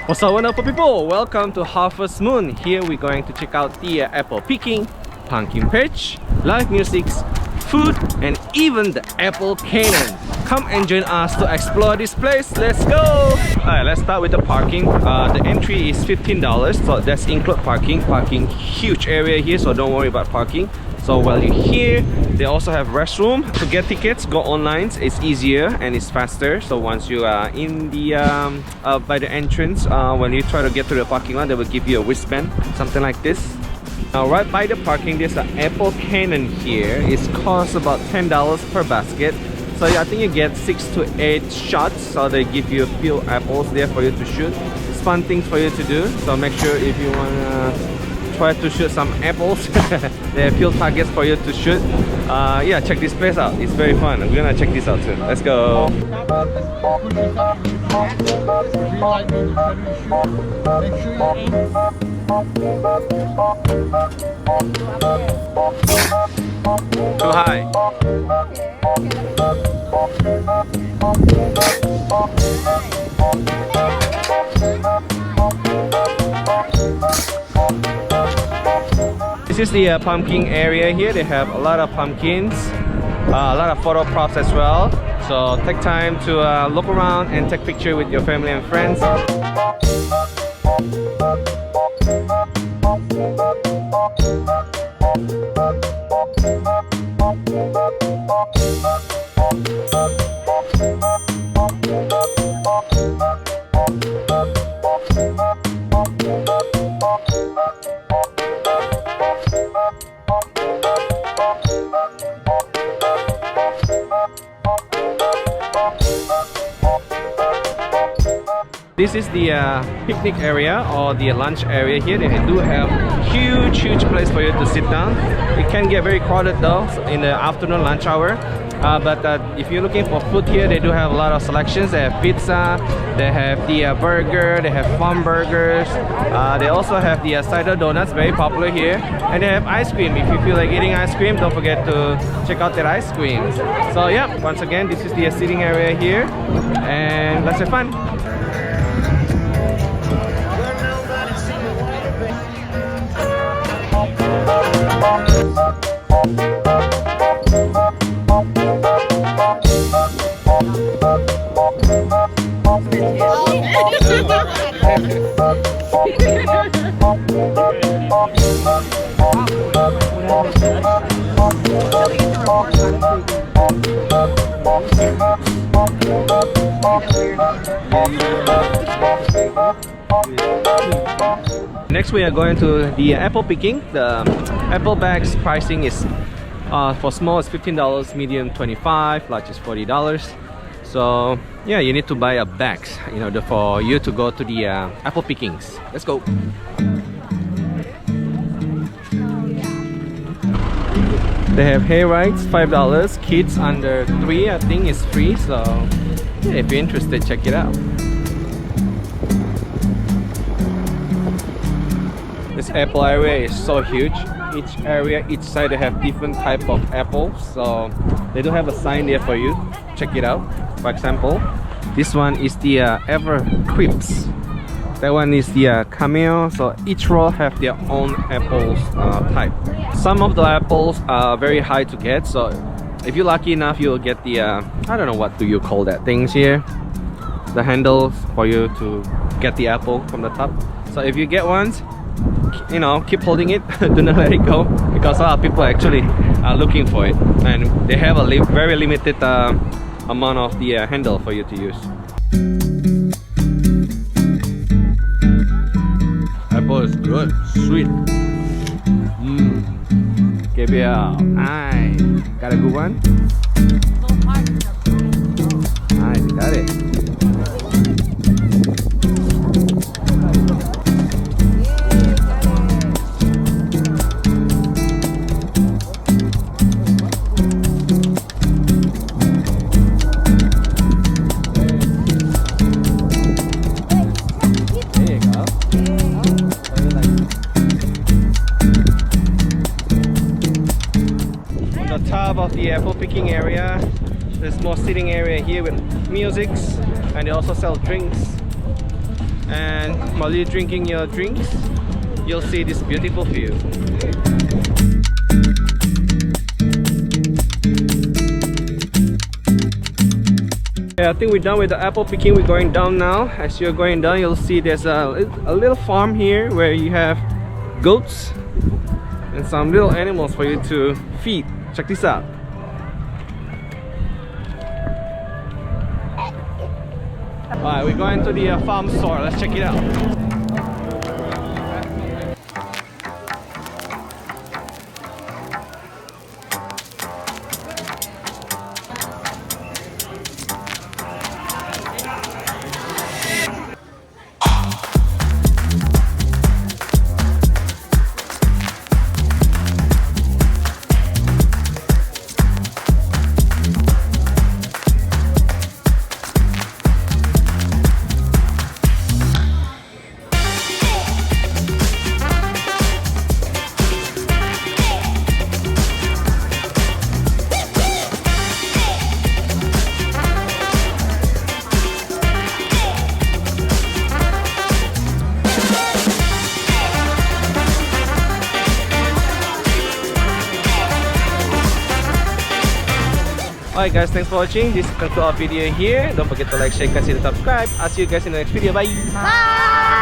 What's up, wonderful people? Welcome to Harvest Moon. Here we're going to check out the apple picking, pumpkin patch, live musics, food, and even the apple cannon. Come and join us to explore this place. Let's go! Alright, let's start with the parking. The entry is $15, so that's include parking. Parking, huge area here, so don't worry about parking. So while you're here, they also have restroom. To get tickets, go online. It's easier and it's faster. So once you are in the by the entrance, when you try to get to the parking lot, they will give you a wristband, something like this. Now right by the parking, there's an apple cannon here. It costs about $10 per basket. So I think you get 6 to 8 shots. So they give you a few apples there for you to shoot. It's fun things for you to do. So make sure if you wanna try to shoot some apples, there are few targets for you to shoot. Yeah, check this place out. It's very fun. We're gonna check this out soon. Let's go. Too high. This is the pumpkin area here. They have a lot of pumpkins, a lot of photo props as well. So take time to look around and take picture with your family and friends. This is the picnic area or the lunch area here. They do have huge place for you to sit down. It can get very crowded though in the afternoon lunch hour. But if you're looking for food here, they do have a lot of selections. They have pizza, they have the burger, they have farm burgers. They also have the cider donuts, very popular here. And they have ice cream. If you feel like eating ice cream, don't forget to check out their ice cream. So yeah, once again, this is the sitting area here. And let's have fun. Next we are going to the apple picking. The apple bags pricing is for small is $15, medium $25, large is $40. So yeah, you need to buy a bag in order for you to go to the apple pickings. Let's go. They have hay rides, $5. Kids under 3 I think is free. So yeah, if you're interested, check it out. This apple area is so huge. Each area, each side, they have different type of apples. So they do have a sign there for you. Check it out. For example, this one is the Ever Crisps. That one is the Camel. So each row have their own apples type. Some of the apples are very high to get. So if you're lucky enough, you'll get the I don't know what do you call that things here. The handles for you to get the apple from the top. So if you get one, you know, keep holding it. Do not let it go, because a lot of people actually are looking for it, and they have a very limited amount of the handle for you to use. Apple is good, sweet. KBL, nice. Got a good one? Nice, got it. Of the apple picking area, there's more sitting area here with musics, and they also sell drinks. And while you're drinking your drinks, you'll see this beautiful view. Okay, I think we're done with the apple picking. We're going down now. As you're going down, you'll see there's a little farm here where you have goats and some little animals for you to feed. Check this out. Alright, we're going to the farm store. Let's check it out. Alright guys, thanks for watching. This concludes our video here. Don't forget to like, share, consider subscribe. I'll see you guys in the next video. Bye! Bye!